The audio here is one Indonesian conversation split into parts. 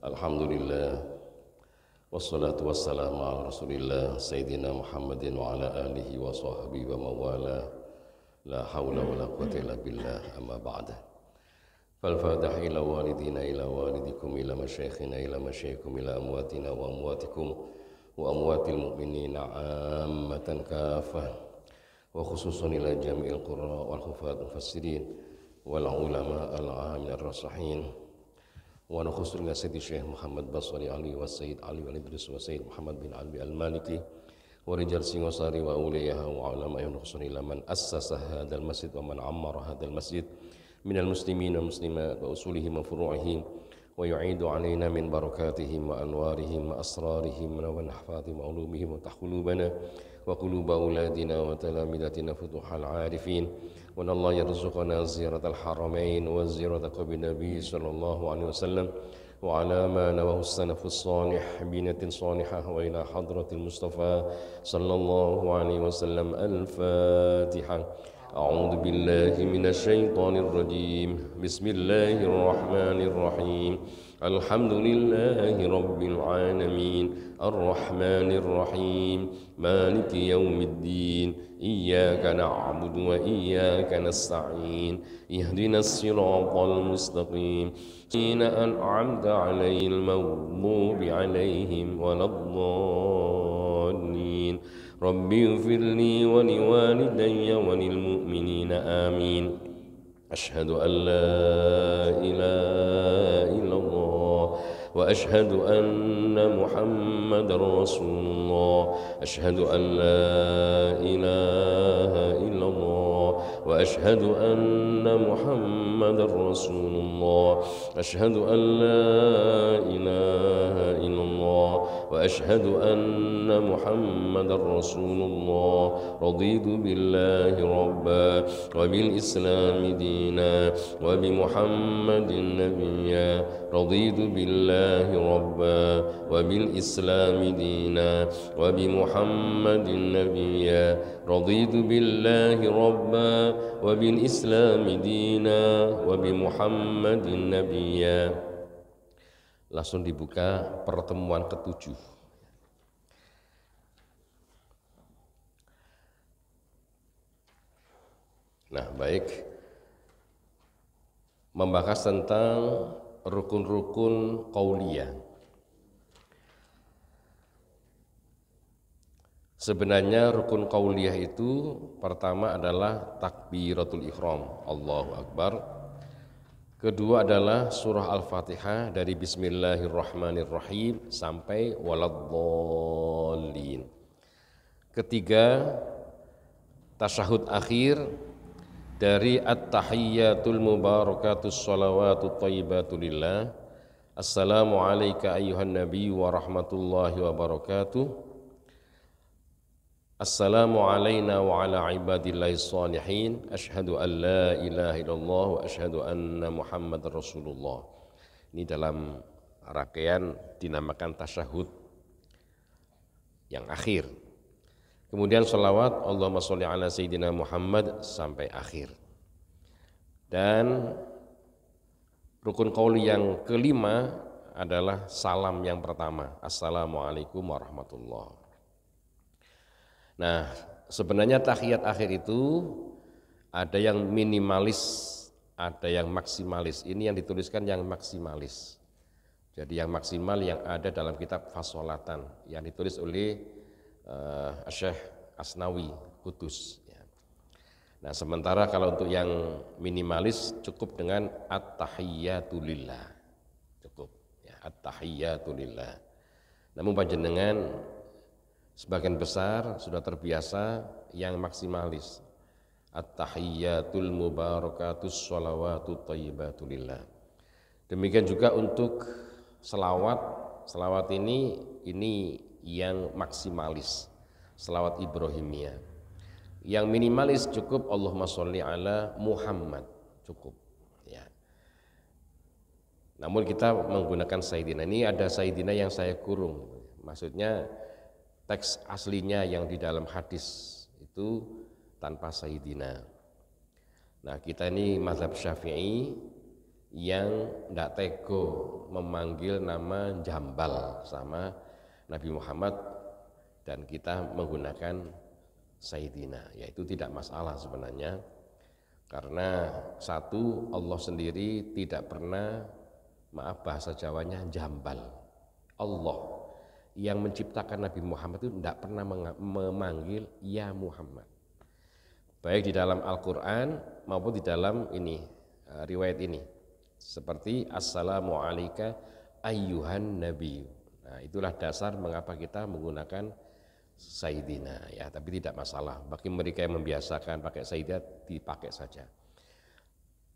Alhamdulillah wassalatu wassalamu ala rasulillah Sayyidina Muhammadin wa ala alihi wa sahbihi wa mawala la hawla wa la quwwata illa billah amma ba'da fal-fatiha ila walidina ila walidikum ila masyayikhina ila masyayikhikum ila amwatina wa amwatikum wa amwatil mu'minina ammatan kafah wa khususan ila jami'il qurra wal hufaz mufassirin wal ulama al-amin ar-rasihin wa nakhusul ila Sayyidi Syekh Muhammad Basri Ali wa Sayyid Ali wa Idris wa Sayyid Muhammad bin Alwi al-Maliki wa rijal Singosari wa awliyaha wa ulama nakhusul ila man assasa hadzal masjid wa man ammara hadzal masjid minal muslimin wal muslimat wa usulihim wa furu'ihim wa yu'idu alaina min barakatihim wa anwarihim wa asrarihim wa nahfadhihim wa ulumihim wa tahqulubana wa quluba auladina wa talamidatina futuhal arifin wa Allah yarzuqana ziyaratal haramain wa ziyarata qabri nabi sallallahu alaihi wasallam wa ala ma nawahu sanafus salih binatin salihah wa ila hadratil mustafa sallallahu alaihi wasallam al-fatihah. A'udzu billahi minasy syaithanir rajim. Bismillahirrahmanirrahim. Alhamdulillahi rabbil alamin. Arrahmanir rahim. Maliki yaumiddin. Iyyaka na'budu wa iyyaka nasta'in. Ihdinas siratal mustaqim. Sina an'amta 'alaihil maghdubi 'alaihim waladdallin. Rabbi ighfirli wa liwalidayya wa lil mu'minina amin. Asyhadu an la ilaha illallah wa asyhadu anna Muhammadar Rasulullah. Asyhadu an la ilaha illallah wa asyhadu anna Muhammadar Rasulullah. Asyhadu an la ilaha illallah wa asyhadu anna Muhammadar Rasulullah. Raditu billahi rabba wa bil islami dina wa bi Muhammadin nabiyya. Raditu billahi rabba wa bil islami dina wa bi Muhammadin nabiyya. Raditu billahi rabba wa bil islami dina wa bi Muhammadin nabiyya. Langsung dibuka pertemuan ketujuh. Nah, baik, membahas tentang rukun-rukun qauliyah. Sebenarnya rukun qauliyah itu pertama adalah takbiratul ihram, Allahu Akbar. Kedua adalah surah Al-Fatihah dari Bismillahirrahmanirrahim sampai waladdallin. Ketiga, tasyahud akhir dari at-tahiyyatul mubarakatus shalawatut thayyibatu lillah. Assalamu alayka ayyuhan nabiy wa rahmatullahi wa barakatuh. Assalamu alayna wa ala ibadillahis salihin. Asyhadu an la ilaha illallah wa asyhadu anna Muhammadar Rasulullah. Ini dalam rangkaian dinamakan tasyahud yang akhir. Kemudian sholawat Allahumma sholli ala Sayyidina Muhammad sampai akhir. Dan rukun qauli yang kelima adalah salam yang pertama. Assalamualaikum warahmatullahi wabarakatuh. Nah, sebenarnya tahiyat akhir itu ada yang minimalis, ada yang maksimalis. Ini yang dituliskan yang maksimalis. Jadi yang maksimal yang ada dalam kitab Fasolatan yang ditulis oleh Syekh Asnawi Kudus. Nah, sementara kalau untuk yang minimalis cukup dengan at-tahiyyatu lillah. Cukup ya, at-tahiyyatu lillah. Namun panjenengan sebagian besar sudah terbiasa yang maksimalis. At-tahiyyatul mubarakatus shalawatut thayyibatu lillah. Demikian juga untuk selawat. Selawat ini yang maksimalis. Selawat Ibrahimiyah. Yang minimalis cukup Allahumma sholli ala Muhammad. Cukup ya. Namun kita menggunakan Sayyidina. Ini ada Sayyidina yang saya kurung. Maksudnya teks aslinya yang di dalam hadis itu tanpa Sayyidina. Nah, kita ini mazhab Syafi'i yang tidak tego memanggil nama jambal sama Nabi Muhammad dan kita menggunakan Sayyidina, yaitu tidak masalah sebenarnya, karena satu, Allah sendiri tidak pernah, maaf bahasa Jawanya, jambal. Allah yang menciptakan Nabi Muhammad itu tidak pernah memanggil ya Muhammad, baik di dalam Al-Quran maupun di dalam ini riwayat ini, seperti Assalamu alayka ayyuhan nabi. Nah, itulah dasar mengapa kita menggunakan Sayyidina, ya, tapi tidak masalah bagi mereka yang membiasakan pakai Sayyidina, dipakai saja,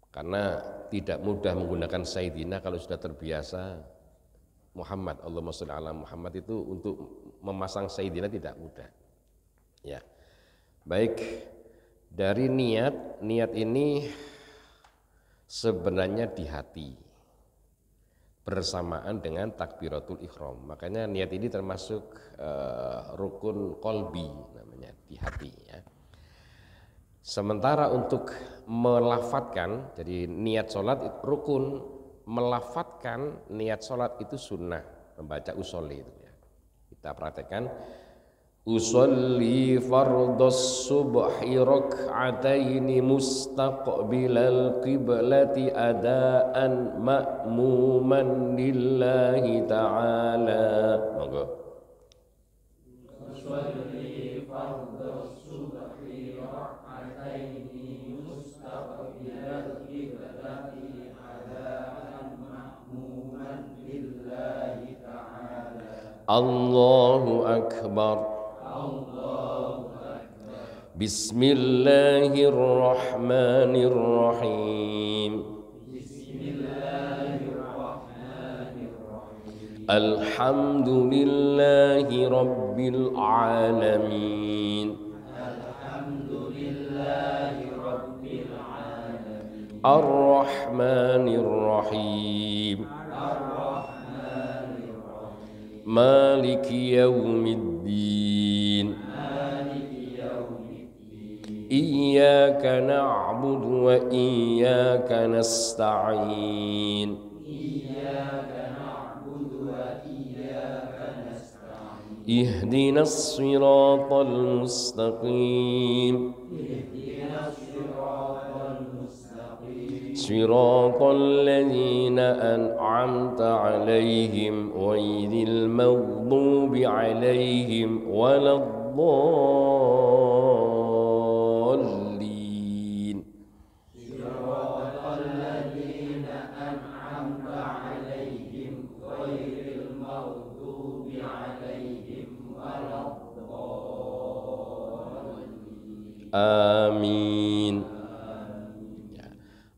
karena tidak mudah menggunakan Sayyidina kalau sudah terbiasa Muhammad, Allahumma sholli ala Muhammad, itu untuk memasang Sayyidina tidak mudah. Ya, baik, dari niat ini sebenarnya di hati bersamaan dengan takbiratul ihram. Makanya niat ini termasuk rukun kolbi namanya, di hati, ya. Sementara untuk melafatkan, jadi niat sholat rukun, melafatkan niat sholat itu sunnah, membaca usolli itu, ya. Kita praktekkan usolli fardhas subhi rak'ataini mustaqbilal qiblati adaan ma'muman lillahi ta'ala. Monggo. Usolli fardhas subhi rak'ataini mustaqbilal qiblati adaan ma'muman lillahi ta'ala. Allahu akbar. Bismillahirrahmanirrahim. Alhamdulillahi rabbil alamin. Ar-Rahmanir-Rahim. Maliki yaumiddin. Iyyaka na'budu wa iyyaka nasta'in. Ihdinas siratal mustaqim. Siratal ladzina an'amta 'alaihim ghairil maghdubi 'alaihim waladdallin. Siratal ladzina an'amta 'alaihim ghairil maghdubi 'alaihim waladdallin. Amin.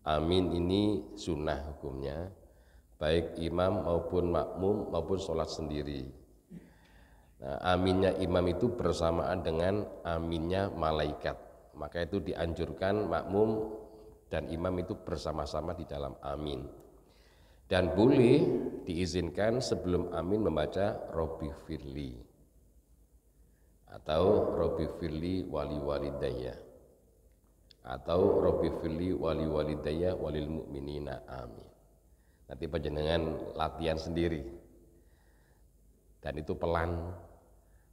Amin ini sunnah hukumnya, baik imam maupun makmum maupun sholat sendiri. Nah, aminnya imam itu bersamaan dengan aminnya malaikat, maka itu dianjurkan makmum dan imam itu bersama-sama di dalam amin. Dan boleh diizinkan sebelum amin membaca Robbi firli atau Robbi firli wali walidayya atau Robbi firli wali walidayya walil mu'minina amin. Nanti panjenengan latihan sendiri dan itu pelan,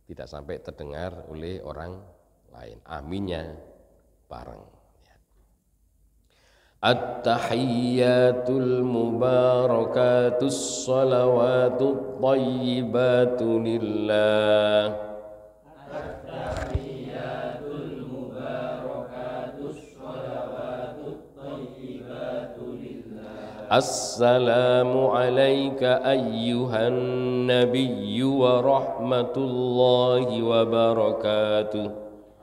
tidak sampai terdengar oleh orang lain, aminnya bareng. At-tahiyyatul mubarakatus salawatut thayyibatu lillah. Assalamu alayka ayyuhan nabiyyu wa rahmatullahi wa barakatuh.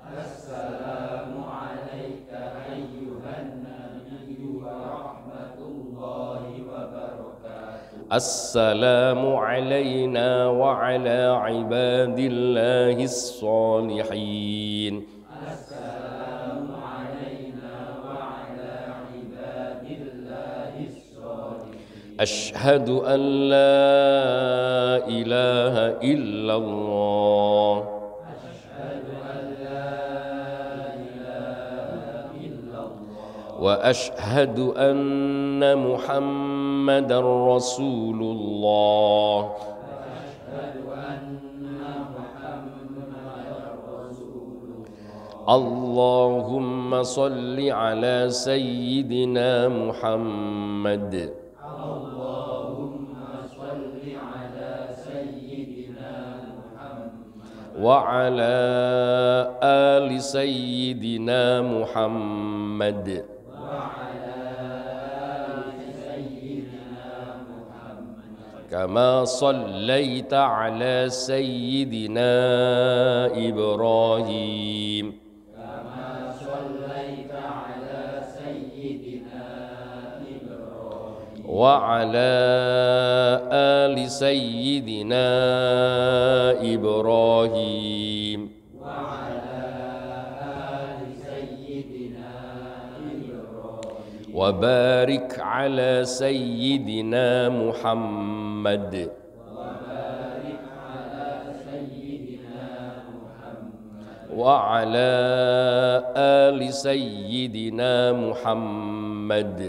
Assalamu alayka ayyuhan nabiyyu wa rahmatullahi wa barakatuh. Assalamu alayna wa ala ibadillahis shalihin. Ashhadu an la ilaha illallah. Ashhadu an la ilaha illallah. وأشهد أن محمدا رسول الله اللهم صل على سيدنا محمد وعلى آل سيدنا محمد كما صليت على سيدنا إبراهيم وعلى آل سيدنا إبراهيم وبارك على سيدنا محمد وعلى آل سيدنا محمد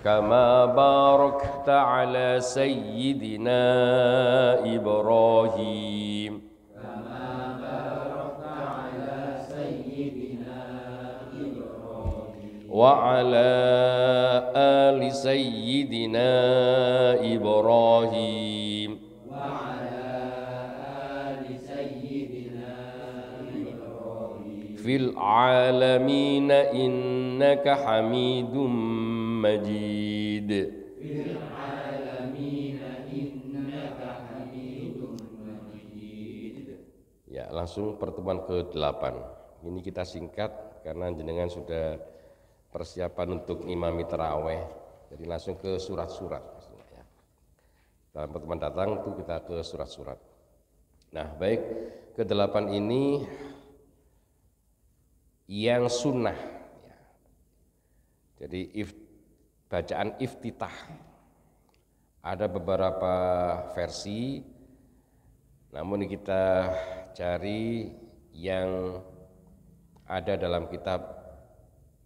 كما باركت على سيدنا إبراهيم وعلى آل سيدنا إبراهيم في العالمين إنك حميد مجيد Ya, langsung pertemuan ke-8. Ini kita singkat karena jenengan sudah persiapan untuk imami taraweh. Jadi langsung ke surat-surat. Dalam pertemuan datang itu kita ke surat-surat. Nah, baik, ke-8 ini yang sunnah. Jadi bacaan iftitah. Ada beberapa versi, namun kita cari yang ada dalam kitab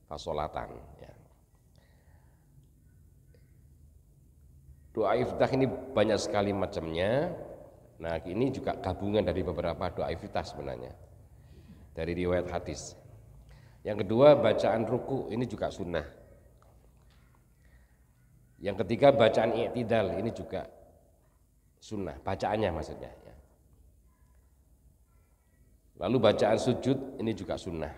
Fasolatan. Doa iftitah ini banyak sekali macamnya. Nah, ini juga gabungan dari beberapa doa iftitah sebenarnya dari riwayat hadis. Yang kedua, bacaan ruku ini juga sunnah. Yang ketiga, bacaan i'tidal ini juga sunnah, bacaannya maksudnya. Lalu bacaan sujud ini juga sunnah.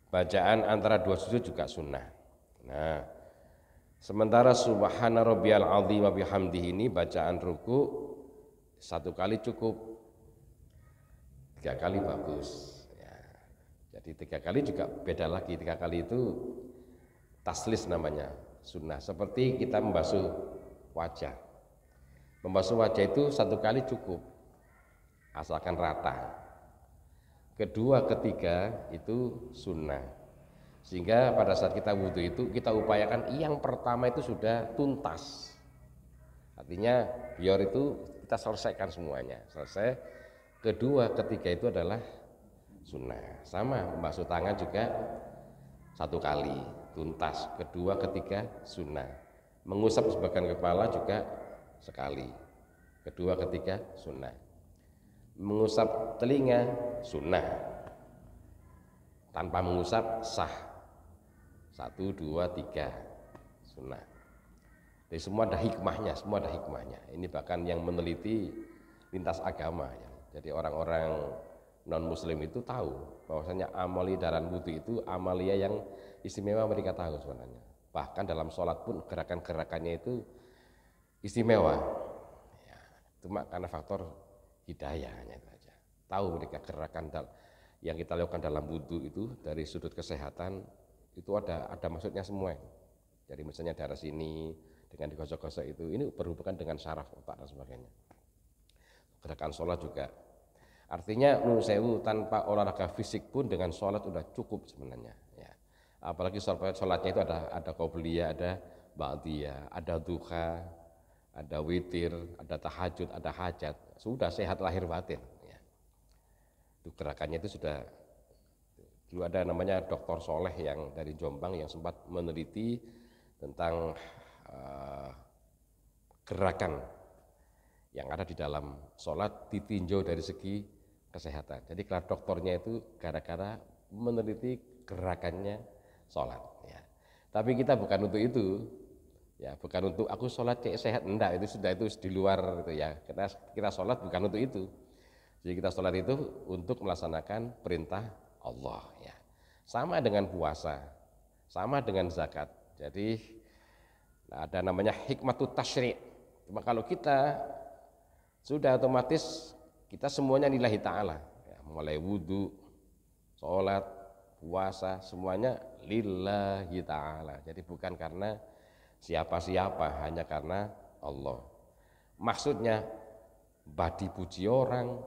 Bacaan antara dua sujud juga sunnah. Nah, sementara subhana rabbiyal azim wa bihamdihi ini bacaan ruku 1 kali cukup, 3 kali bagus. Jadi 3 kali juga beda lagi. 3 kali itu taslis namanya, sunnah. Seperti kita membasuh wajah. Membasuh wajah itu 1 kali cukup, asalkan rata. Kedua, ketiga itu sunnah. Sehingga pada saat kita wudhu itu kita upayakan yang pertama itu sudah tuntas. Artinya biar itu kita selesaikan semuanya. Selesai. Kedua, ketiga itu adalah sunnah. Sama, membasuh tangan juga 1 kali tuntas. Kedua, ketiga sunnah. Mengusap sebagian kepala juga sekali. Kedua, ketiga sunnah. Mengusap telinga sunnah. Tanpa mengusap sah. 1, 2, 3 sunnah. Jadi semua ada hikmahnya, semua ada hikmahnya. Ini bahkan yang meneliti lintas agama ya. Jadi orang-orang non-muslim itu tahu bahwasanya amali dalam wudhu itu amalia yang istimewa, mereka tahu sebenarnya. Bahkan dalam sholat pun gerakan-gerakannya itu istimewa ya, cuma karena faktor hidayahnya itu aja. Tahu mereka gerakan yang kita lakukan dalam wudhu itu dari sudut kesehatan itu ada maksudnya semua. Jadi misalnya darah sini dengan digosok-gosok itu ini berhubungan dengan saraf otak dan sebagainya. Gerakan sholat juga. Artinya nun sewu tanpa olahraga fisik pun dengan sholat udah cukup sebenarnya. Ya. Apalagi sholatnya itu ada qobliyah, ada ba'diyah, ada duha, ada witir, ada tahajud, ada hajat. Sudah sehat lahir batin. Ya. Itu gerakannya itu sudah, dulu ada namanya Dr. Soleh yang dari Jombang yang sempat meneliti tentang gerakan yang ada di dalam sholat ditinjau dari segi kesehatan. Jadi kelas doktornya itu gara-gara meneliti gerakannya sholat. Ya. Tapi kita bukan untuk itu, ya bukan untuk aku sholat cek sehat, enggak, itu sudah itu di luar itu ya. Kita sholat bukan untuk itu. Jadi kita sholat itu untuk melaksanakan perintah Allah. Ya. Sama dengan puasa, sama dengan zakat. Jadi ada namanya hikmatut tasyri'. Cuma kalau kita sudah otomatis kita semuanya lillahi ta'ala ya, mulai wudhu, sholat, puasa, semuanya lillahi ta'ala. Jadi bukan karena siapa-siapa, hanya karena Allah. Maksudnya badi puji orang,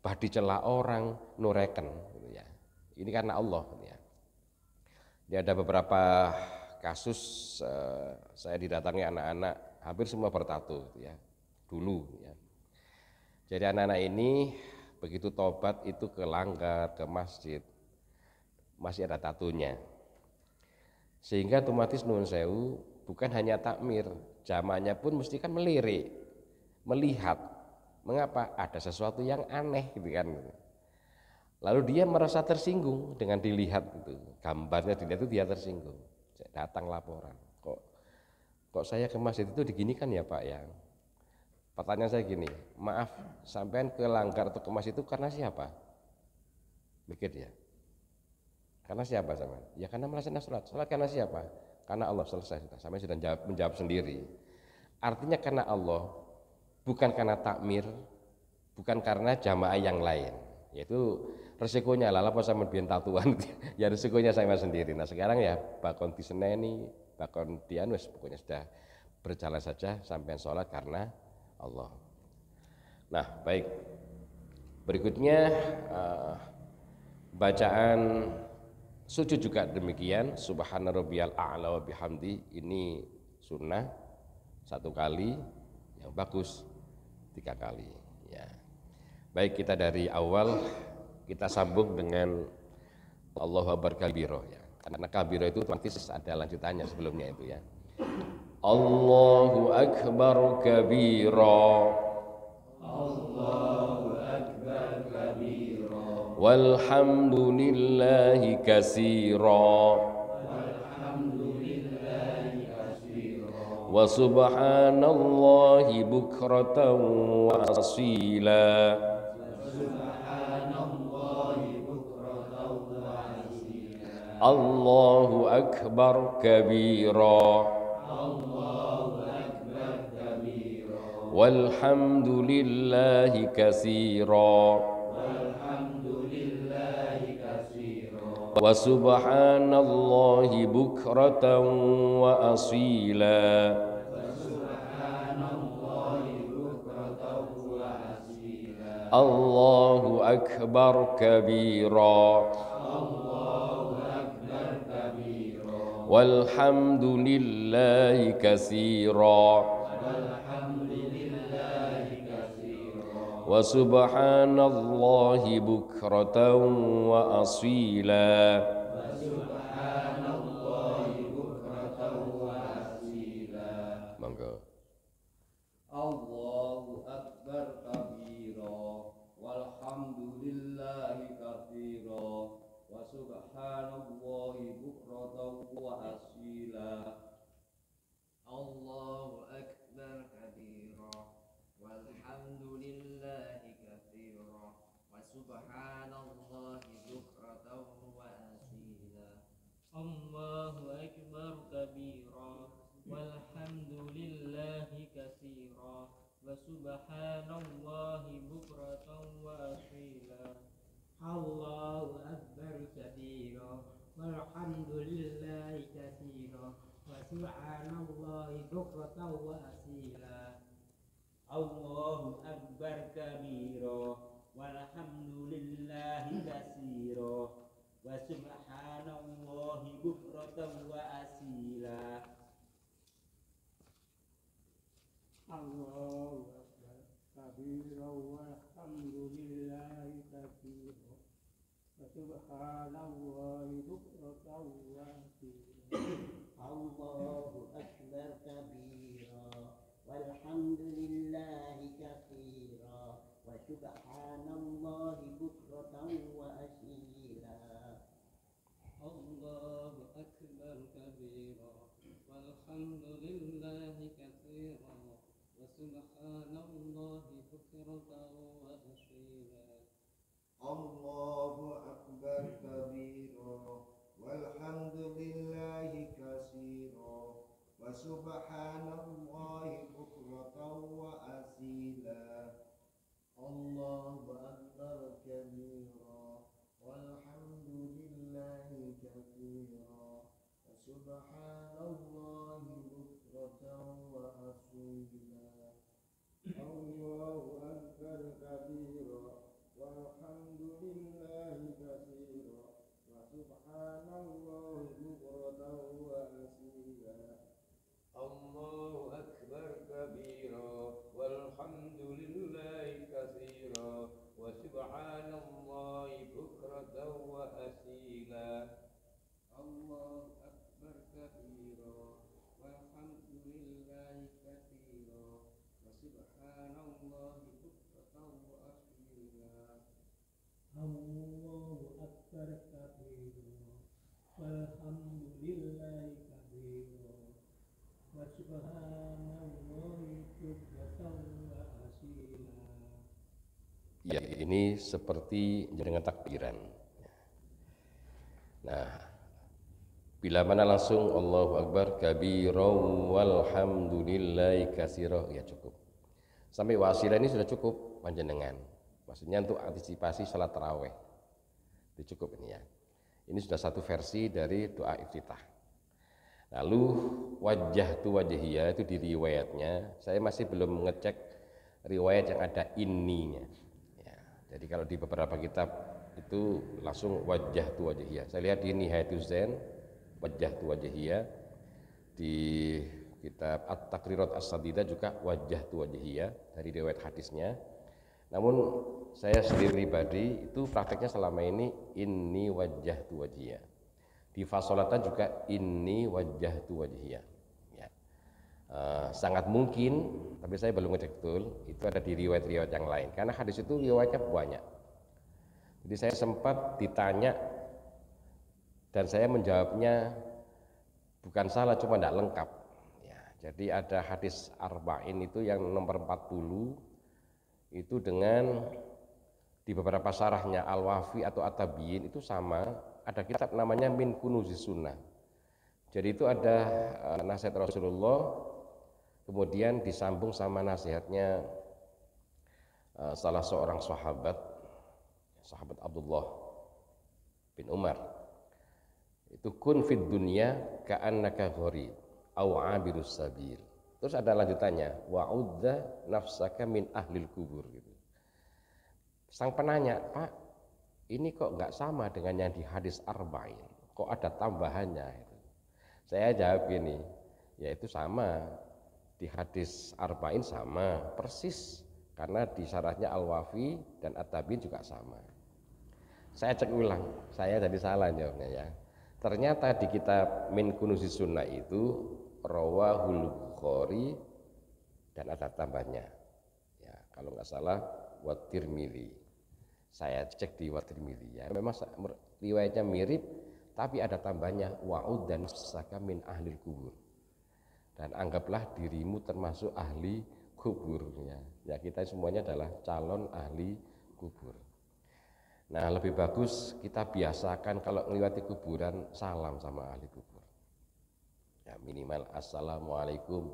badi celah orang, nureken gitu ya. Ini karena Allah gitu ya. Jadi ada beberapa kasus saya didatangi anak-anak hampir semua bertato gitu ya. Dulu ya. Jadi anak-anak ini begitu tobat itu ke langgar, ke masjid, masih ada tatunya. Sehingga otomatis nuwun sewu bukan hanya takmir, jamaahnya pun mesti kan melirik, melihat. Mengapa? Ada sesuatu yang aneh gitu kan. Lalu dia merasa tersinggung dengan dilihat itu, gambarnya dilihat itu dia tersinggung. Datang laporan, kok saya ke masjid itu diginikan ya Pak ya. Pertanyaan saya gini, maaf, sampean ke langgar atau ke masjid itu karena siapa? Mikir ya. Karena siapa sampean? Ya karena melaksanakan sholat. Sholat karena siapa? Karena Allah, selesai. Sampean sudah menjawab sendiri. Artinya karena Allah, bukan karena takmir, bukan karena jamaah yang lain. Yaitu resikonya lah, apa sama biyen tatuan. Ya resikonya saya sendiri. Nah sekarang ya bakon diseneni, bakon dianus, pokoknya sudah berjalan saja sampai sholat karena Allah. Nah baik, berikutnya bacaan sujud juga demikian, subhana rabbiyal a'la wa bihamdi, ini sunnah 1 kali, yang bagus 3 kali ya. Baik, kita dari awal kita sambung dengan Allahu Akbar kabiro ya. Karena kabiro itu otomatis ada lanjutannya sebelumnya itu ya. Allahu Akbar kabira, Allahu Akbar kabira, walhamdulillahi katsira, walhamdulillahi katsira, wa subhanallahi bukratan wa asila, subhanallahi bukratan wa asila, Allahu Akbar kabira, walhamdulillahi katsira, wa subhanallahi bukratan wa asila, Allahu akbar kabira, walhamdulillahi katsira, wa subhanallahi bukratan wa asila. Monggo. Allahu akbar kabira, walhamdulillahi katsira, wa subhanallahi bukratan wa asila. Allahu akbar kabira, walhamdulillahi katsira, wa subhanallahi bukratan wa asila. Allahu akbar kabira, walhamdulillahi katsira, wa subhanallahi bukratan wa asila. Allahu akbar kabira, walhamdulillahi katsira, wa subhanallahi bukratan wa asila. Allahu akbar kabira, walhamdulillahi katsira, wa subhanallahi bukratan wa asila. Allahu akbar kabira, walhamdulillahi كبيرا وسبحان الله بكرة وأصيلا الله أكبر كبيرا والحمد لله كثيرا وسبحان الله بكرة وأصيلا الله أكبر كبيرا والحمد لله كثيرا وسبحان الله بكرة وأصيلا الله أكبر كبيرا والحمد لله كثيرا وسبحان الله بكرة وأصيلا الله أكبر كبيرا والحمد لله كثيرا وسبحان الله بكرة وأصيلا الله أكبر كبيرا والحمد لله كثيرا وسبحان الله بكرة وأصيلا الله أكبر كبيرا والحمد لله كثيرا وسبحان الله بكرة وأصيلا الله أكبر كبيرا والحمد لله كثيرا وسبحان الله بكرة وأصيلا الله أكبر كبيرا والحمد لله كبيرا وسبحان الله بكرة وأصيلا. Ya, ini seperti dengan takbiran. Nah, bila mana langsung Allahu Akbar kabira walhamdulillahi katsira, ya cukup. Sampai wasilah ini sudah cukup panjenengan. Maksudnya untuk antisipasi salat tarawih. Itu cukup ini ya. Ini sudah satu versi dari doa iftitah. Lalu wajah tu wajhiyah itu di riwayatnya, saya masih belum ngecek riwayat yang ada ininya. Ya, jadi kalau di beberapa kitab itu langsung wajah tu wajhiyah. Saya lihat di Nihayatuz Zain wajah tu wajhiyah, di kitab At-Taqrirat As-Sadidah juga wajah tu wajhiyah dari riwayat hadisnya. Namun saya sendiri pribadi itu prakteknya selama ini wajah tu wajhiyah. Di fasolatan juga ini wajah tu wajhiyah. Ya. Sangat mungkin, tapi saya belum ngecek betul, itu ada di riwayat-riwayat yang lain. Karena hadis itu riwayatnya banyak. Jadi saya sempat ditanya dan saya menjawabnya bukan salah, cuma tidak lengkap. Ya, jadi ada hadis arba'in itu yang nomor 40 itu dengan di beberapa syarahnya Al-Wafi atau At-Tabiyin itu sama. Ada kitab namanya Min Kunuzis Sunnah. Jadi itu ada nasihat Rasulullah, kemudian disambung sama nasihatnya salah seorang sahabat Abdullah bin Umar. Itu kun fid dunya ka'annaka gharib aw 'abirus sabil. Terus ada lanjutannya, wa'udza nafsaka min ahlil kubur gitu. Sang penanya, Pak, ini kok nggak sama dengan yang di hadis arba'in, kok ada tambahannya itu. Saya jawab gini, ya itu sama, di hadis arba'in sama persis, karena di syaratnya Al-Wafi dan At-Tabiin juga sama. Saya cek ulang, saya jadi salah jawabnya ya. Ternyata di kitab Min Kunuzis Sunnah itu rawahul Bukhari dan ada tambahnya ya, kalau nggak salah wa Tirmidzi. Saya cek di Wat-Tirmidzi ya, memang riwayatnya mirip tapi ada tambahnya wa'ud dan saka min ahlil kubur, dan anggaplah dirimu termasuk ahli kubur ya. Ya kita semuanya adalah calon ahli kubur. Nah lebih bagus kita biasakan kalau melewati kuburan salam sama ahli kubur ya, minimal assalamualaikum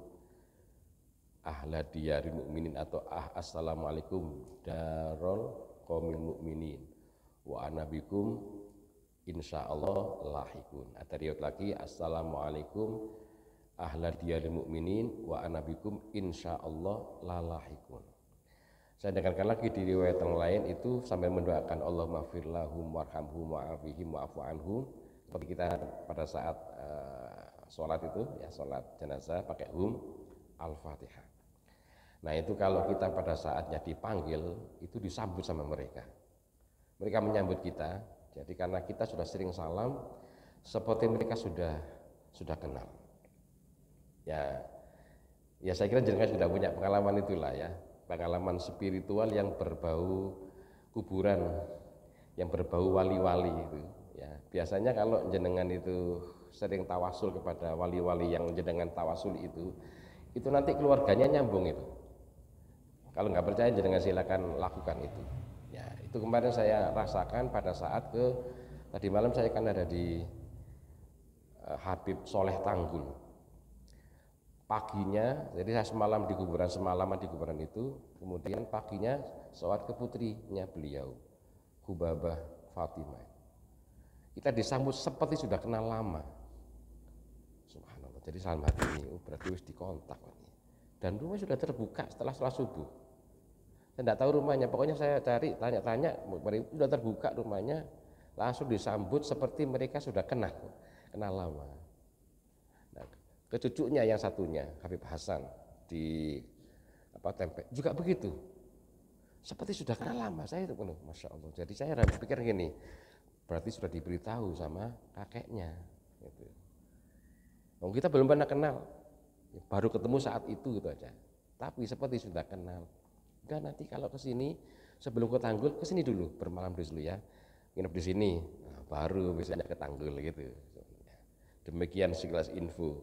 ahla diyaril mukminin atau assalamualaikum darul qaumil mukminin wa anabikum insyaallah lahikun. Ada riwayat lagi assalamualaikum ahla diyaril mukminin wa anabikum insyaallah lalahikun. Saya dengarkan lagi di riwayat yang lain itu sambil mendoakan Allahumma fir lahum warhamhum wa'afihim wa'fu anhum, seperti kita pada saat sholat itu ya, sholat jenazah pakai Al-Fatihah. Nah itu kalau kita pada saatnya dipanggil itu disambut sama mereka. mereka menyambut kita. Jadi karena kita sudah sering salam, seperti mereka sudah kenal. Ya saya kira jenengan sudah punya pengalaman itulah ya, pengalaman spiritual yang berbau kuburan, yang berbau wali-wali itu. Ya, biasanya kalau jenengan itu sering tawasul kepada wali-wali yang jenengan tawasul itu nanti keluarganya nyambung itu. Kalau nggak percaya jenengan silakan lakukan itu. Ya, itu kemarin saya rasakan pada saat tadi malam saya kan ada di Habib Soleh Tanggul. Paginya, jadi saya semalaman di kuburan itu, kemudian paginya sholat ke putrinya beliau, Hubabah Fatimah. Kita disambut seperti sudah kenal lama. Subhanallah. Jadi salam hati ini, berarti harus dikontak. Dan rumah sudah terbuka setelah subuh. Saya tidak tahu rumahnya, pokoknya saya cari, tanya-tanya, sudah terbuka rumahnya, langsung disambut seperti mereka sudah kenal lama. Nah, kecucunya yang satunya, Habib Hasan di Tempe, juga begitu. Seperti sudah kenal lama, saya itu penuh, Masya Allah. Jadi saya pikir gini, berarti sudah diberitahu sama kakeknya. Gitu. Oh, kita belum pernah kenal, baru ketemu saat itu gitu aja. Tapi seperti sudah kenal. Dan nanti kalau ke sini sebelum ke Tanggul, ke sini dulu, bermalam dulu ya, nginep di sini, nah, baru misalnya ke Tanggul gitu. Demikian sekilas info.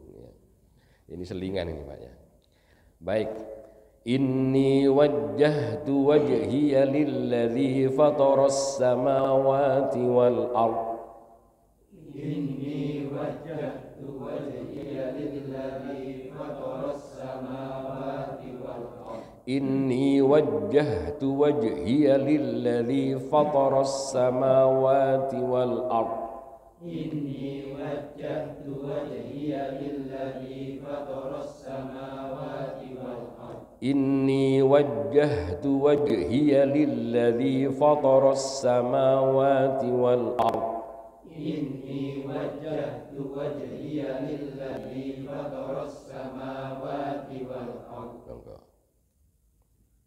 Ini selingan ini Pak ya. Baik. Inni wajjahtu wajhiya lilladzi fataras samawati wal ard. Inni wajjahtu wajhiya lilladzi fataras samawati wal ard. Inni wajjahtu wajhiya lilladzi fataras samawati wal ard. Inni wajjahtu wajhiya lilladzi fataras samawati wal ard. Inni wajjahtu wajhiya lilladzi fataras samawati wal ard. Inni wajjahtu wajhiya lilladzi fataras samawati wal ard. Inni wajjahtu wajhiya lilladzi fataras samawati wal ard.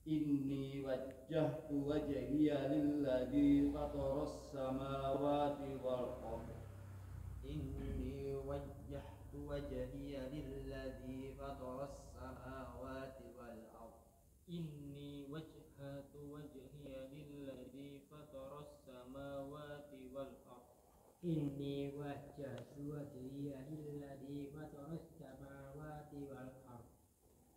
Inni wajjahtu wajhiya lilladzi fataras samawati wal ard. Inni wajjahtu wajhiya lilladzi fataras samawati wal ard. Inni wajjahtu wajhiya lilladzi fataras samawati wal ard. Inni wajjahtu wajhiya lilladzi fataras samawati wal ard. Inni wajjahtu wajhiya lilladzi fataras samawati wal ard.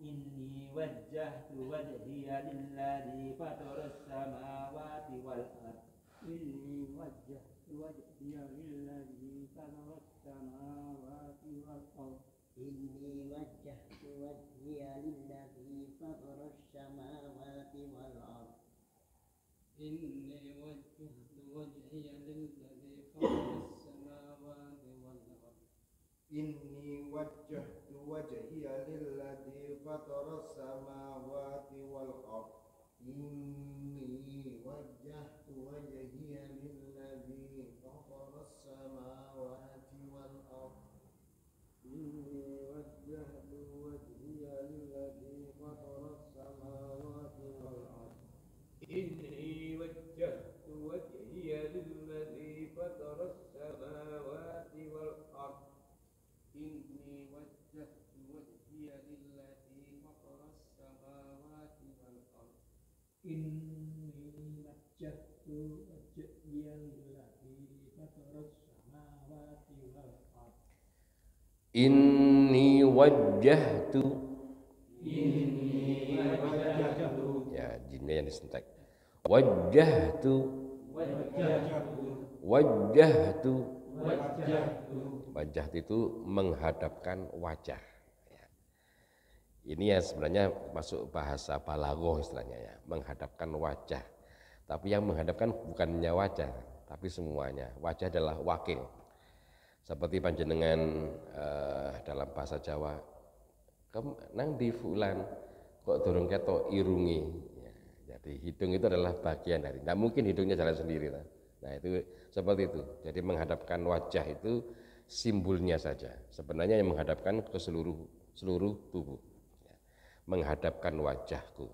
Inni wajjahtu wajhiya lilladzi fataras samawati wal ard. Inni wajjahtu wajhiya lilladzi fataras samawati wal ard. Inni wajjahtu wajhiya lilladzi fataras samawati wal ard. Inni wajjahtu wajhiya lilladzi fataras samawati wal ard. Inni wajjahtu wajhiya lilladzi fataras samawati wal ard. Inni wajjahtu wajhiya lilladzi fataras samawati wal ard. Inni wajjahtu wajhiya lilladzi fataras samawati wal ard. Inni wajjahtu wajhiya lilladzi fataras samawati wal ard. Inni wajjahtu. Inni wajjahtu. Ya, jinnya yang disentak. Wajjahtu. Wajjahtu. Wajjahtu. Wajjahtu. Wajah itu menghadapkan wajah. Ya. Ini ya sebenarnya masuk bahasa balaghah istilahnya ya, menghadapkan wajah. Tapi yang menghadapkan bukannya wajah, tapi semuanya. Wajah adalah wakil. Seperti panjenengan dalam bahasa Jawa, nang di fulan kok durung ketok irungi. Ya, jadi hidung itu adalah bagian dari. Tidak mungkin hidungnya jalan sendiri. Nah itu seperti itu. Jadi menghadapkan wajah itu simbolnya saja. Sebenarnya yang menghadapkan ke seluruh tubuh. Ya. Menghadapkan wajahku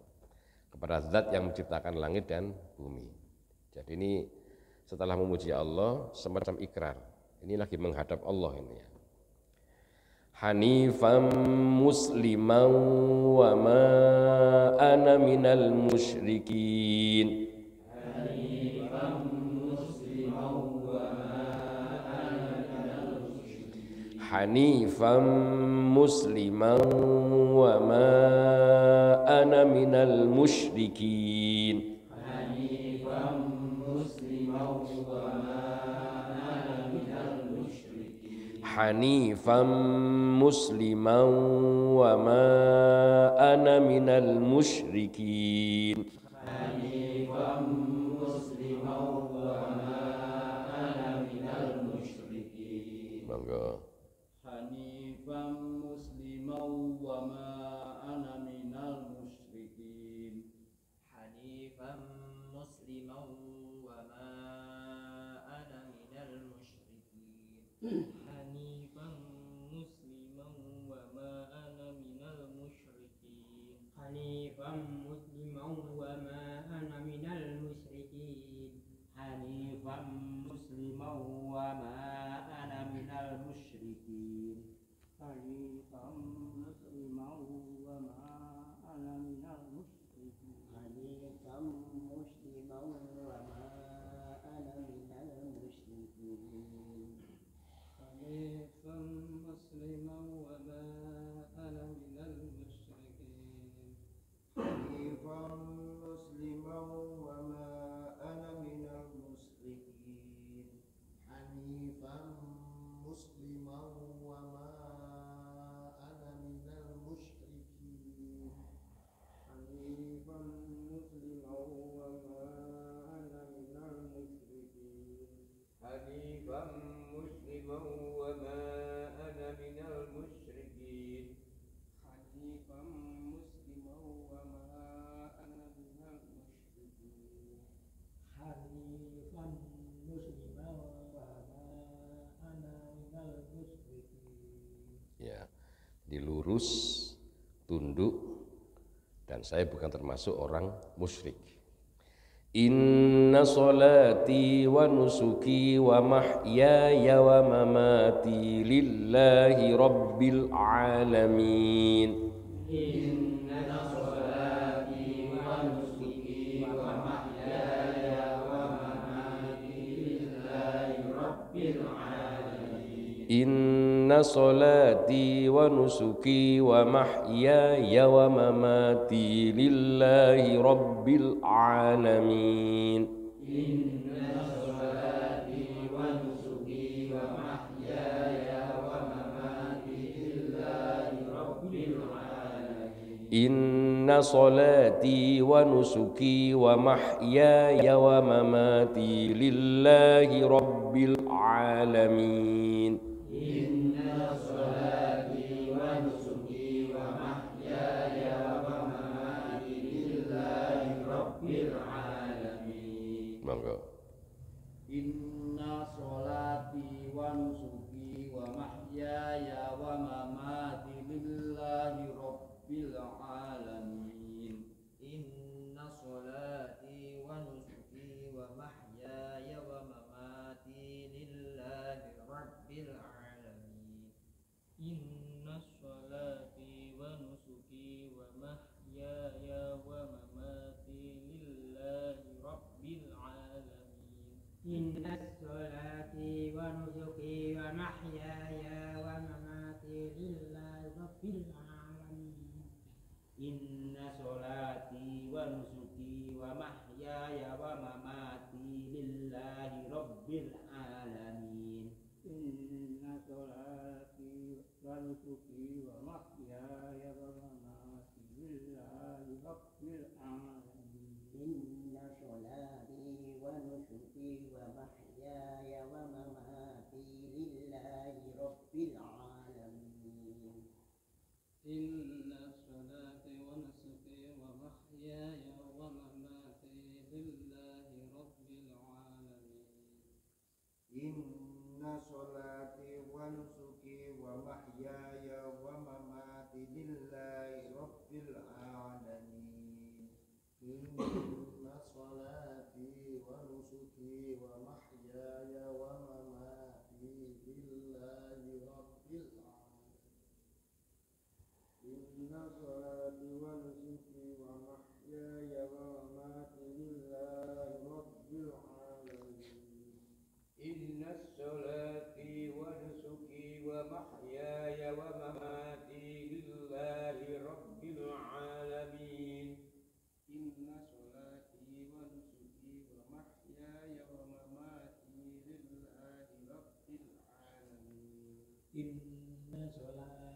kepada zat yang menciptakan langit dan bumi. Jadi ini setelah memuji Allah semacam ikrar. Ini lagi menghadap Allah ini ya. Hanifan musliman wa ma ana minal musyrikin. Hanifan musliman wa ma ana minal musyrikin. Hanifan musliman wa ma ana minal musyrikin. Monggo. Hanifan musliman wa ma ana minal musyrikin. Hanifan musliman wa ma ana minal musyrikin. Hanifan musliman wa ma ana minal musyrikin. Hanifan musliman wa ma ana minal musyrikin. Hanifan musliman wa ma ana minal musyrikin. Hanifan musliman wa ma ana minal musyrikin. Hanifan musliman wa ma ana minal musyrikin. Hanifan musliman wa ma ana minal musyrikin. Hanifan musliman wa ma ana minal musyrikin. Hanifan musliman wa ma ana minal musyrikin. Hanifan musliman wa ma ana minal musyrikin. Hanifan musliman wa ma ana minal musyrikin. Hanifan musliman wa ma ana minal musyrikin. Hanifan musliman wa ma ana minal musyrikin. Ya, dilurus, tunduk, dan saya bukan termasuk orang musyrik. Inna salati wa nusuki wa mahyaya wa mamati lillahi rabbil alamin. Inna salati wa nusuki wa mahyaya wa mamati lillahi rabbil alamin. Inna salati wa nusuki wa mahyaya wa mamati lillahi rabbil alamin. Monggo. Inna sholati wa nusuki wa mahyaya wa mamati lillahi rabbil alamin. Inna salati wa nusuki wa mahyaya wa mamati lillahi rabbil alamin. Inna salati wa nusuki wa mahyaya wa mamati lillahi rabbil alamin. Inna salati wa nusuki wa mahyaya wa mamati lillahi rabbil alamin. Inna sholati wa nusuki wa mahyaya wa mamati lillahi rabbil alamin. Inna salati wa nusuki wa mahyaya wa mamati lillahi rabbil alamin. Inna sholati wa nusuki wa mahyaya wa mamati lillahi rabbil alamin. Inna salati wa nusuki wa mahyaya wa mamati lillahi rabbil alamin. Inna salati wa nusuki wa mahyaya wa mamati lillahi rabbil alamin. Inna salati wa nusuki ونسكي ومحياي ومماتي لله رب العالمين إن صلاتي ونسكي ومحياي ومماتي لله رب العالمين إن صلاتي ونسكي ومحياي ومماتي لله رب العالمين إن صلاتي ونسكي ومحياي ومماتي لله رب العالمين إن صلاتي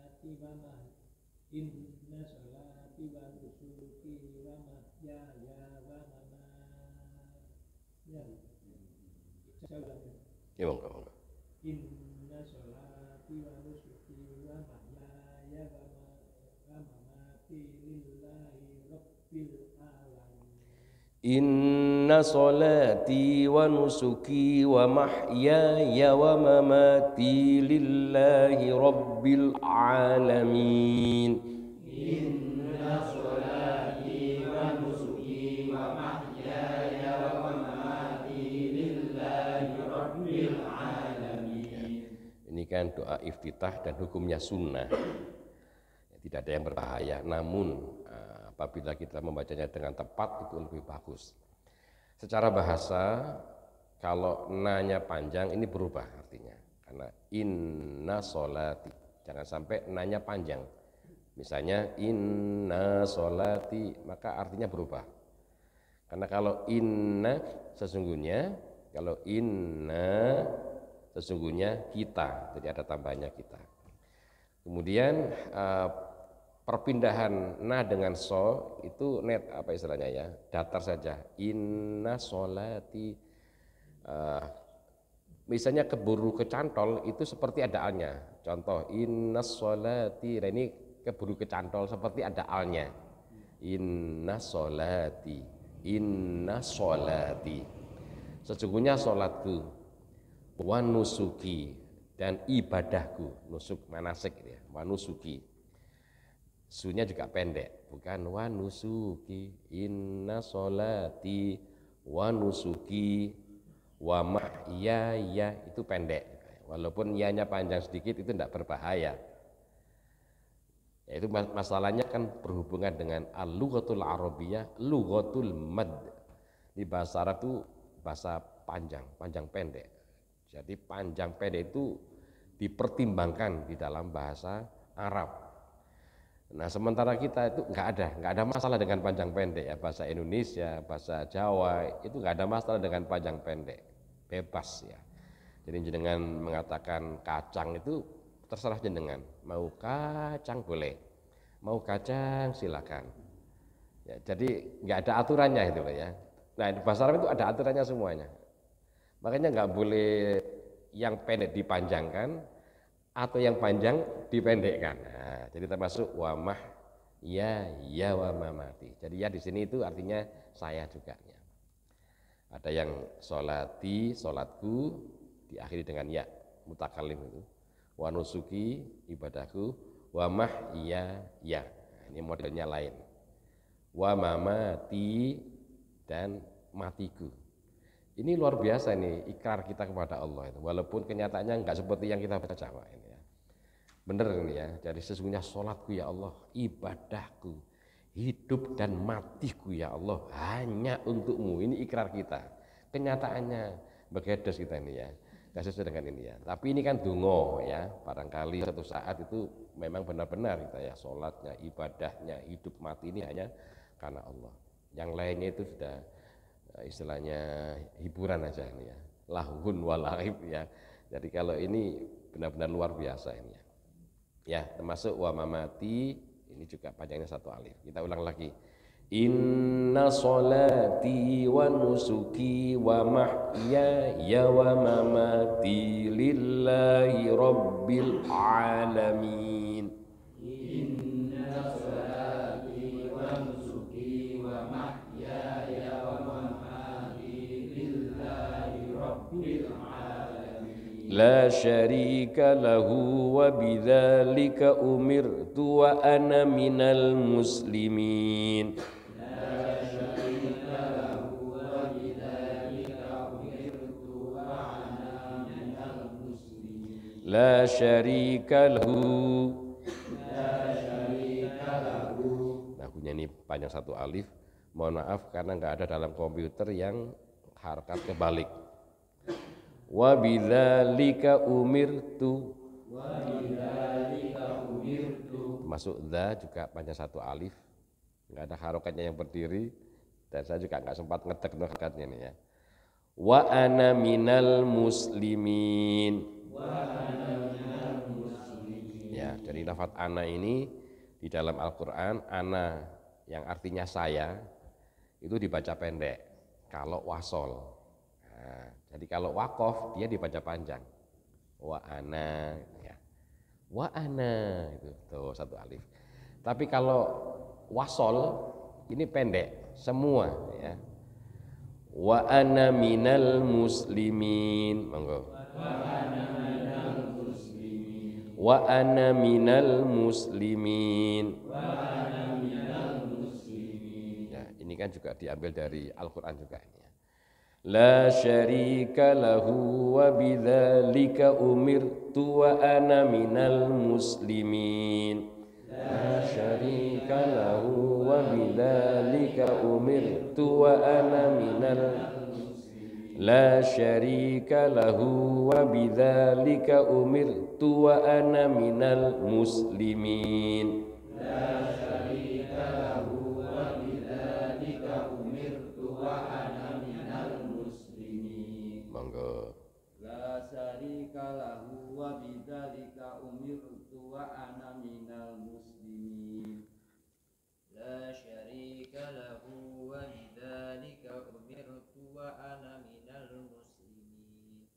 ونسكي ومحياي Ya, monggo, monggo. Inna sholati wa nusuki wa mahyaya wa mamati lillahi rabbil alamin. Inna salati wa nusuki wa mahyaya wa mamati lillahi rabbil alamin. Inna sholati wa nusuki wa mahyaya wa mamati lillahi rabbil alamin. Ini kan doa iftitah dan hukumnya sunnah. Tidak ada yang berbahaya, namun apabila kita membacanya dengan tepat itu lebih bagus. Secara bahasa, kalau nanya panjang ini berubah artinya. Karena inna sholati, jangan sampai nanya panjang. Misalnya inna sholati, maka artinya berubah. Karena kalau inna sesungguhnya, kalau inna sesungguhnya kita, jadi ada tambahnya kita. Kemudian perpindahan na dengan so itu net apa istilahnya ya, datar saja. Inna sholati, misalnya keburu kecantol itu seperti ada alnya. Contoh inna sholati, nah ini keburu kecantol seperti ada alnya. Inna sholati, inna sholati, sesungguhnya sholatku, wa nusuki, dan ibadahku, nusuk manasik ya, wa nusuki. Sunya juga pendek, bukan wa nusuki, inna sholati wa nusuki wa mahyaya, itu pendek. Walaupun ianya panjang sedikit itu tidak berbahaya. Yaitu masalahnya kan berhubungan dengan al-lughatul arabiyyah, lughatul mad. Di bahasa Arab itu bahasa panjang, panjang pendek. Jadi panjang pendek itu dipertimbangkan di dalam bahasa Arab. Nah, sementara kita itu nggak ada masalah dengan panjang pendek ya, bahasa Indonesia, bahasa Jawa itu nggak ada masalah dengan panjang pendek, bebas ya. Jadi jenengan mengatakan kacang itu terserah jenengan, mau kacang boleh, mau kacang silakan. Ya, jadi nggak ada aturannya itu ya. Nah, di bahasa Arab itu ada aturannya semuanya. Makanya nggak boleh yang pendek dipanjangkan atau yang panjang dipendekkan. Nah, jadi termasuk wamah ya wa mamati. Jadi ya di sini itu artinya saya juga ya. Ada yang sholati, sholatku diakhiri dengan ya, mutakalim itu. Wa nusuki, ibadahku, wamah ya. Nah, ini modelnya lain. Wa mamati, dan matiku. Ini luar biasa nih ikrar kita kepada Allah itu. Walaupun kenyataannya enggak seperti yang kita baca Pak ini ya. Bener ini ya. Jadi sesungguhnya sholatku ya Allah, ibadahku, hidup dan matiku ya Allah hanya untukmu. Ini ikrar kita. Kenyataannya begedos kita ini ya. Enggak sesuai dengan ini ya. Tapi ini kan dungo ya. Barangkali satu saat itu memang benar-benar kita ya, sholatnya, ibadahnya, hidup mati ini hanya karena Allah. Yang lainnya itu sudah istilahnya hiburan aja ini ya, lahun walaib ya. Jadi kalau ini benar-benar luar biasa ini ya. Ya, termasuk wa mamati, ini juga panjangnya satu alif. Kita ulang lagi. Inna sholati wa nusuki wa mahyaya wa mamati lillahi rabbil alamin. Inna sholati wa nusuki wa mahyaya wa mamati lillahi rabbil alamin. La syarika lahu wa bidzalika umirtu wa ana minal muslimin. La syarika lahu wa bidzalika umirtu la syarika lahu. Nah, bunyinya ini panjang satu alif. Mohon maaf karena nggak ada dalam komputer yang harokat kebalik. Wa bidzalika umirtu. Masuk dza juga panjang satu alif, nggak ada harokatnya yang berdiri, dan saya juga nggak sempat ngetek harokatnya ini ya. Wa ana minal muslimin. Ya, dari lafadz ana ini di dalam Al-Quran, ana yang artinya saya itu dibaca pendek kalau wasol. Nah, jadi kalau wakof dia dibaca panjang. Wa ana ya. Wa ana itu tuh satu alif. Tapi kalau wasol ini pendek semua ya. Wa ana minal muslimin. Monggo. Wa ana minal muslimin. Ya, ini kan juga diambil dari Al-Qur'an juga ini ya. La syarika lahu wa bidzalika umirtu wa ana minal muslimin. La syarika lahu wa bidzalika umirtu wa ana minal La syarika lahu wa bidzalika umirtu wa ana minal muslimin. La syarika lahu wa bidzalika umirtu wa ana minal muslimin. Monggo. La syarika lahu wa bidzalika umirtu wa ana minal muslimin. La syarika lahu wa bidzalika umirtu wa ana minal muslimin.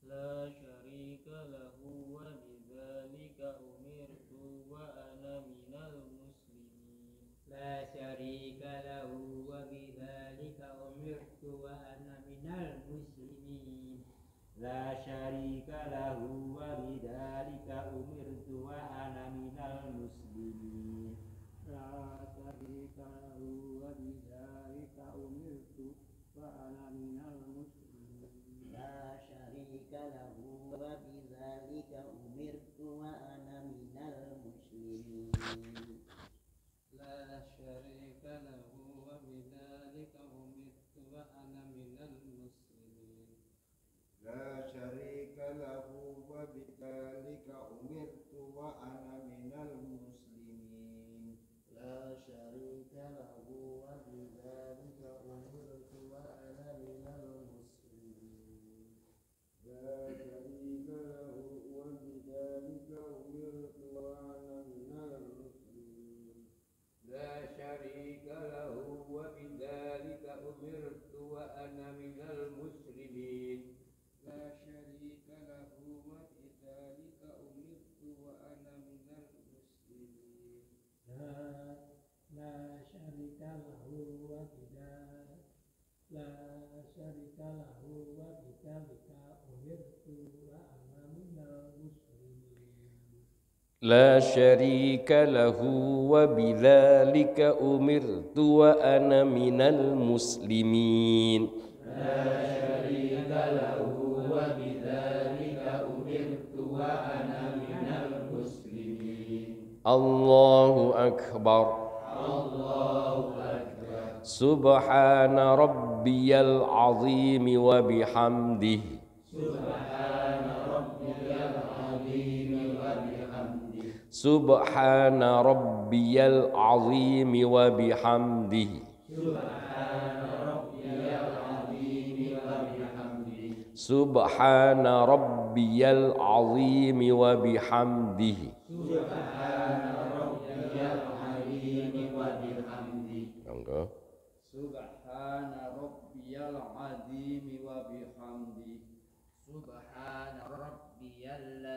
La syarika lahu wa bidzalika umirtu wa ana minal muslimin. La syarika lahu wa bidzalika umirtu wa ana minal muslimin. La syarika lahu wa bidzalika umirtu wa ana minal muslimin. La syarika lahu wa bidzalika umirtu wa ana minal muslimin. La syarika lahu wa bidzalika umirtu wa ana minal muslimin. La syarika lahu wa bidzalika umirtu wa ana minal muslimin. La syarika lahu wa bidzalika umirtu wa ana minal muslimin. La syarika lahu wa bidzalika umirtu wa ana minal muslimin. La syarika lahu wa bidzalika umirtu wa ana minal muslimin. La syarika lahu wa bidzalika umirtu wa ana minal muslimin. La syarika lahu wa bidzalika umirtu wa ana minal muslimin. La syarika lahu wa bidzalika umirtu wa ana minal muslimin. La syarika lahu wa bidzalika umirtu wa ana minal muslimin. La syarika lahu wa bidzalika umirtu wa ana minal muslimin. Allahu akbar. Allahu akbar. Subhana rabbiyal azim wa bihamdihi. Subhana rabbiyal azim wa bihamdihi. Subhana rabbiyal azim wa bihamdihi. Subhana rabbiyal azim wa bihamdihi. Subhana rabbiyal azim wa bihamdihi. Subhana rabbiyal azim wa bihamdihi. Monggo. Subhana rabbiyal azim wa bihamdihi. Subhana rabbiyal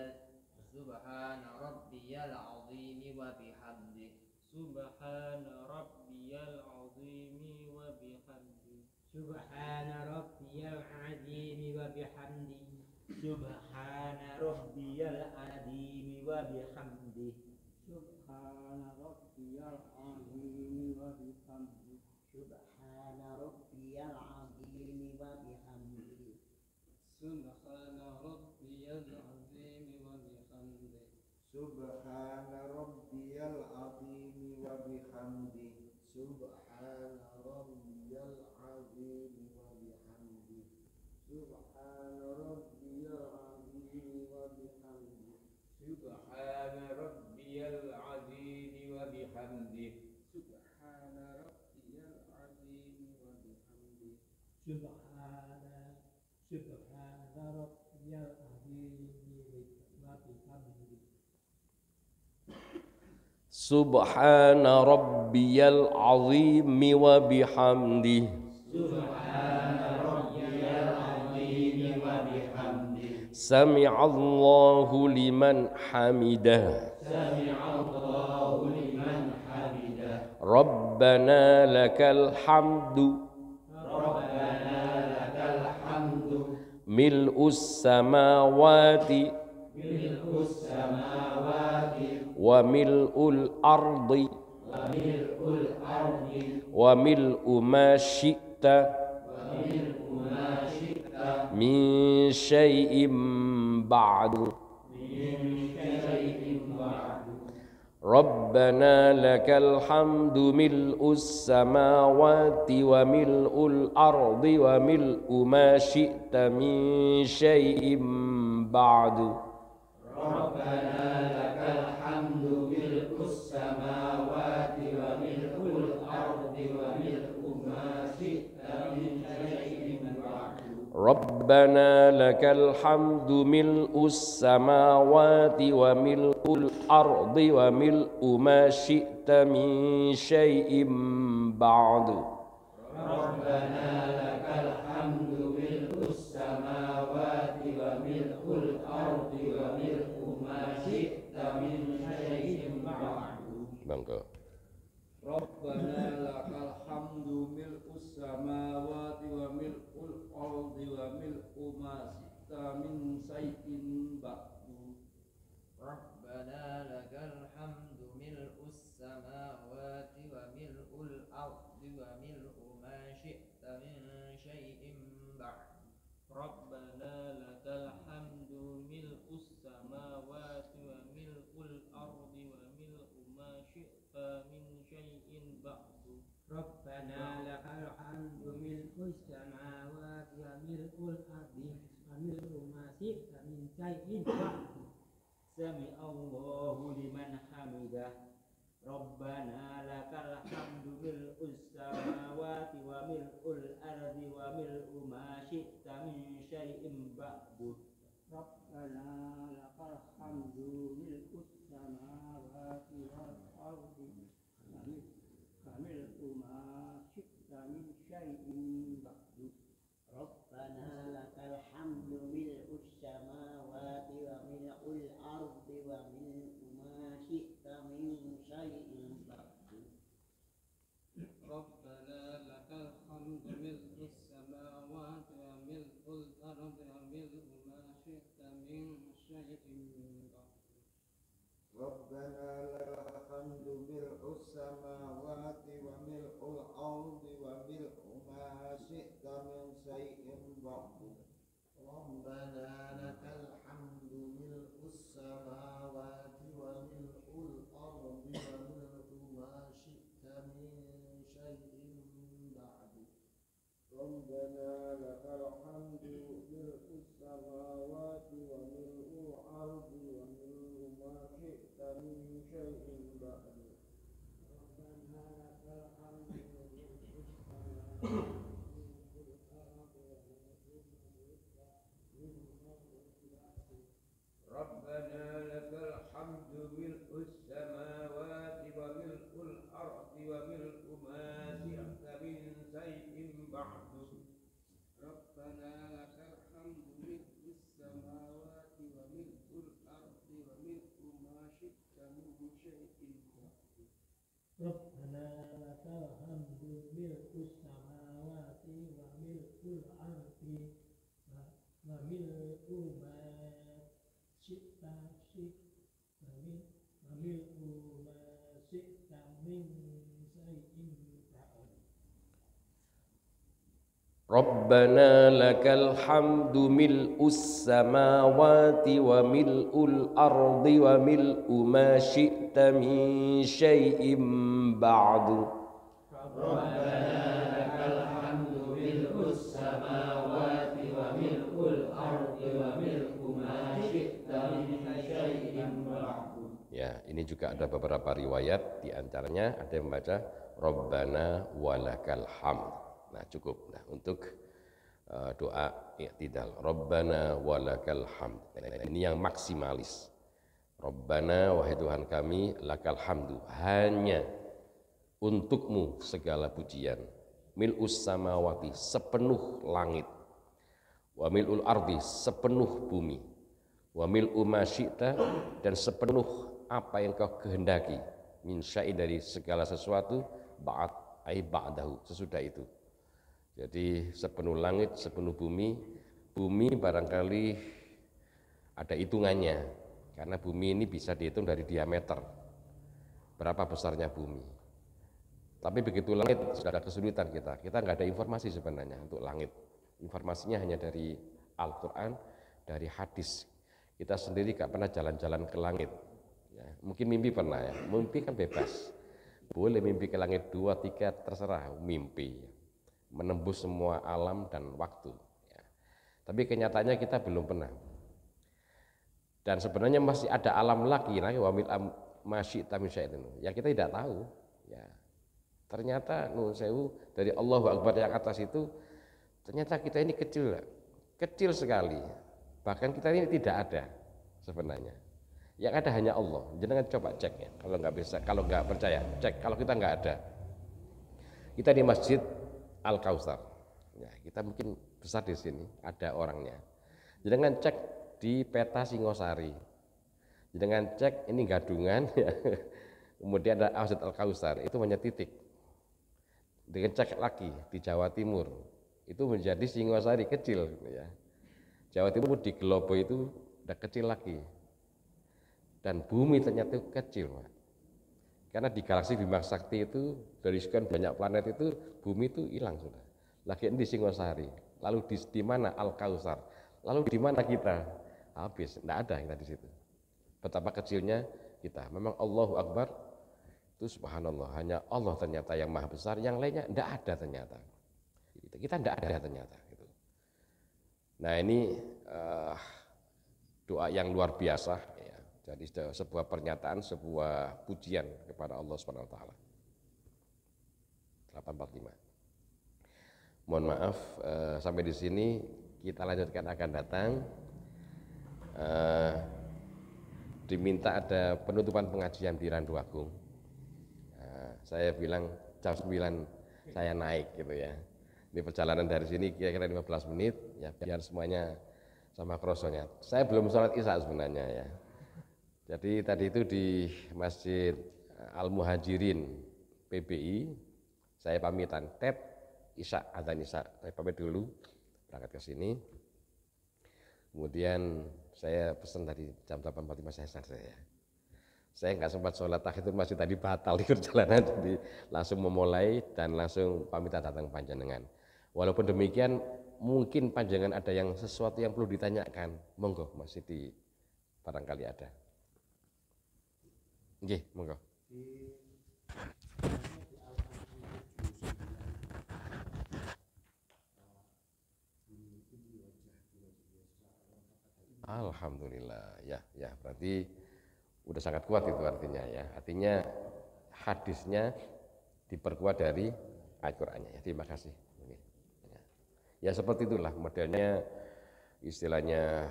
azim wa bihamdihi. Subhana rabbiyal azim wa bihamdihi. Subhana rabbiyal azim wa bihamdihi. Subhana rabbiyal azim wa bihamdihi. Subhana rabbiyal azim wa bihamdihi. Subhana rabbiyal azim wa bihamdihi. Subhana rabbiyal azim wa bihamdihi. Subhana rabbiyal azim wa bihamdi. Subhana rabbiyal azim wa bihamdi. Subhana rabbiyal azim wa bihamdi. Subhana rabbiyal azim wa bihamdi. Subhana rabbiyal azim wa bihamdi. Subhana rabbiyal azim wa bihamdi. Subhana rabbiyal azim wa bihamdi. Sami'allahu liman hamidah. Sami'allahu liman hamidah. Rabbana lakal hamdu Rabbana lakal hamdu. mil'us samawati Mil'us samawati wa mil'ul ardi wa mil'ul ardi wa mil'u ma syi'ta wa mil'u ma syi'ta min syai'in ba'du. min syai'in ba'du. Rabbana lakal hamdu mil'us samawati wa mil'ul ardi wa mil'u ma syi'ta min syai'in ba'du. Rabbana lakal hamdu mil'us samawati wa mil'ul ardi wa mil'u ma syi'ta min syai'in ba'du. Rabbana lakal hamdu mil'us samawati wa mil'ul ardi wa mil'u ma syi'ta min syai'in ba'du. Rabbana lakal hamdu mil'us samawati wa mil'ul ardi wa mil'u ma syi'ta min syai'in ba'du. Bangga. Rabbana lakal hamdu mil'us samawati wa mil'ul ardi wa mil'u ma syi'ta min syai'in ba'du. Rabbana lakal hamdu mil'us samawati wa mil'ul ardi wa mil'u ma syi'ta min syai'in ba'du. Rabbana lakal hamdu mil'us samawati wa mil'ul ardi wa mil'u ma syi'ta min syai'in ba'du. Rabbana lakal hamdu mil'us samawati wa mil'ul ardi wa mil'u ma syi'ta min syai'in ba'du. Sami'allahu liman hamidah. Rabbana lakal hamdu mil'us samawati wa mil'ul ardi wa mil'u ma syi'ta min syai'in ba'du. Rabbana lakal hamdu mil'us samawati wal ardi wa mil'u ma syi'ta min syai'in ba'du. Rabbana lakal hamdu mil'us samawati wa mil'ul ardi wa mil'u ma syi'ta min syai'in ba'du. Rabbana lakal hamdu mil'us samawati wa mil'ul ardi wa mil'u ma syi'ta min syai'in ba'du. Rabbana lakal hamdu mil'us samawati wa mil'ul ardi wa mil'u ma syi'ta min syai'in ba'du. Rabbana lakal hamdu mil'us samawati wa mil'ul ardi wa mil'u ma syi'ta min syai'in ba'du. Rabbana lakal hamdu mil'us samawati wa mil'ul ardi wa mil'u ma syi'ta min syai'in ba'du. Rabbana lakal hamdu mil'us samawati Rabbana lakal hamdu mil'us samawati wa mil'ul ardi wa mil'u ma syi'ta min syai'in ba'du. Rabbana lakal hamdu mil'us samawati wa mil'ul ardi wa mil'u ma syi'ta min syai'in ba'du. Rabbana lakal hamdu mil'us samawati wa mil'ul ardi wa mil'u ma syi'ta min syai'in ba'du. Rabbana lakal hamdu mil'us samawati wa mil'ul ardi wa mil'u ma syi'ta min syai'in ba'du. Rabbana lakal hamdu mil'us samawati wa mil'ul ardi wa mil'u ma syi'ta min syai'in ba'du. Ya, ini juga ada beberapa riwayat, di antaranya ada yang membaca Rabbana walakal hamd. Nah, cukup. Nah, untuk doa i'tidal, Rabbana walakal hamd. Ini yang maksimalis. Rabbana, wahai Tuhan kami, lakal hamdu, hanya untukmu segala pujian. Mil'us samawati, sepenuh langit. Wa mil'ul ardi, sepenuh bumi. Wa mil'u ma syi'ta, dan sepenuh apa yang kau kehendaki. Min syai', dari segala sesuatu, ba'd ai ba'dahu, sesudah itu. Jadi sepenuh langit, sepenuh bumi. Bumi barangkali ada hitungannya, karena bumi ini bisa dihitung dari diameter, berapa besarnya bumi. Tapi begitu langit sudah ada kesulitan kita nggak ada informasi sebenarnya untuk langit. Informasinya hanya dari Al-Quran, dari hadis. Kita sendiri nggak pernah jalan-jalan ke langit. Ya, mungkin mimpi pernah ya, mimpi kan bebas. Boleh mimpi ke langit 2, 3, terserah mimpi. Menembus semua alam dan waktu ya. Tapi kenyataannya kita belum pernah, dan sebenarnya masih ada alam lagi wamil masyi tamisya itu yang kita tidak tahu ya. Ternyata nun sewu, dari Allahu Akbar yang atas itu ternyata kita ini kecil sekali, bahkan kita ini tidak ada sebenarnya. Yang ada hanya Allah. Jangan coba cek ya, kalau nggak bisa, kalau nggak percaya cek, kalau kita nggak ada. Kita di Masjid Al-Kautsar, ya, kita mungkin besar di sini, ada orangnya. Jangan cek di peta Singosari, jangan cek ini Gadungan, ya. Kemudian ada Masjid Al-Kautsar, itu hanya titik. Dengan cek lagi di Jawa Timur, itu menjadi Singosari kecil, ya. Jawa Timur di Globo itu udah kecil lagi, dan bumi ternyata kecil, Pak. Karena di galaksi Bima Sakti itu dari sekian banyak planet itu bumi itu hilang sudah. Lagi di Singosari, lalu di mana Al-Kautsar, lalu di mana kita? Habis, tidak ada kita di situ. Betapa kecilnya kita. Memang Allahu Akbar itu subhanallah, hanya Allah ternyata yang maha besar, yang lainnya tidak ada ternyata. Kita tidak ada ternyata. Nah ini doa yang luar biasa. Jadi sebuah pernyataan, sebuah pujian kepada Allah Subhanahu wa taala. 845. Mohon maaf sampai di sini, kita lanjutkan akan datang. Diminta ada penutupan pengajian di Randu Agung. Saya bilang jam 9 saya naik gitu ya. Ini perjalanan dari sini kira-kira 15 menit ya, biar semuanya sama krosonya. Saya belum sholat Isya sebenarnya ya. Jadi tadi itu di Masjid Al-Muhajirin PBI, saya pamitan Isya, adzan Isya, saya pamit dulu berangkat ke sini. Kemudian saya pesan tadi jam 8.45 saya selesai. Saya nggak sempat sholat tahiyatul masjid tadi, batal di perjalanan, jadi langsung memulai dan langsung pamitan datang panjenengan. Walaupun demikian, mungkin panjenengan ada yang sesuatu yang perlu ditanyakan, monggo masih di barangkali ada. Nggih, monggo. Alhamdulillah, ya berarti udah sangat kuat itu artinya ya. Artinya hadisnya diperkuat dari Al-Qur'annya ya. Terima kasih. Ya seperti itulah modelnya, istilahnya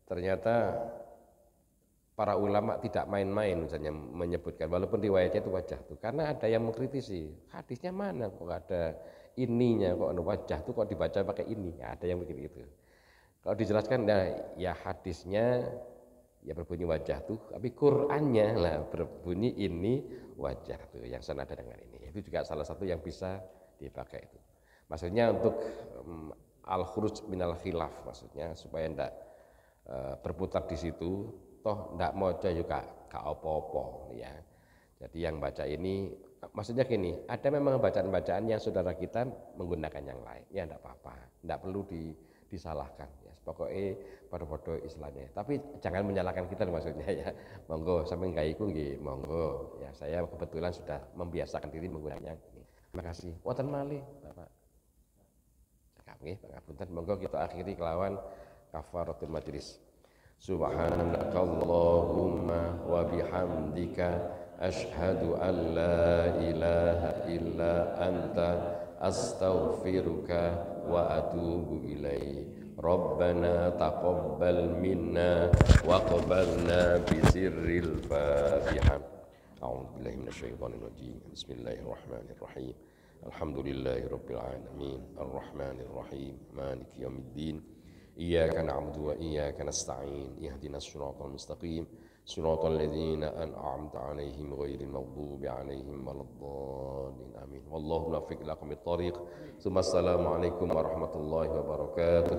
ternyata para ulama tidak main-main misalnya menyebutkan, walaupun riwayatnya itu wajah tuh, karena ada yang mengkritisi hadisnya mana kok ada ininya, kok wajah tuh kok dibaca pakai ini, ya, ada yang bikin gitu. Kalau dijelaskan nah, ya hadisnya ya berbunyi wajah tuh, tapi Qur'annya lah berbunyi ini wajah tuh, yang senada dengan ini. Itu juga salah satu yang bisa dipakai itu. Maksudnya untuk al-khuruj minal khilaf, maksudnya supaya tidak berputar di situ. Toh ndak moco juga gak apa-apa ya. Jadi yang baca ini, maksudnya gini, ada memang bacaan-bacaan yang saudara kita menggunakan yang lain, ya enggak apa-apa, enggak perlu disalahkan. Ya, pokoknya pada istilahnya. Tapi jangan menyalahkan kita maksudnya ya. Monggo sampai nggak iku nggih, monggo. Ya saya kebetulan sudah membiasakan diri menggunakannya. Terima kasih. Wonten malih, Bapak. Cekap nggih, pangapunten. Monggo kita akhiri kelawan kafaratul majlis. Subhanakallahumma wa bihamdika asyhadu an la ilaha illa anta astaghfiruka wa atubu ilaik. Rabbana taqabbal minna wa qabalna bi sirril Fatihah. A'udzu billahi minasyaitonir rajim. Bismillahirrahmanirrahim. Alhamdulillahirabbil alamin. Arrahmanir rahim. Maliki yaumiddin. Iyyaka na'budu wa iyyaka nasta'in. Ihdinas siratal mustaqim. Siratal ladzina an'amta 'alaihim ghairil maghdubi 'alaihim waladdallin. Amin. Wallahu muwaffiq ila aqwamit thoriq. Assalamualaikum warahmatullahi wabarakatuh.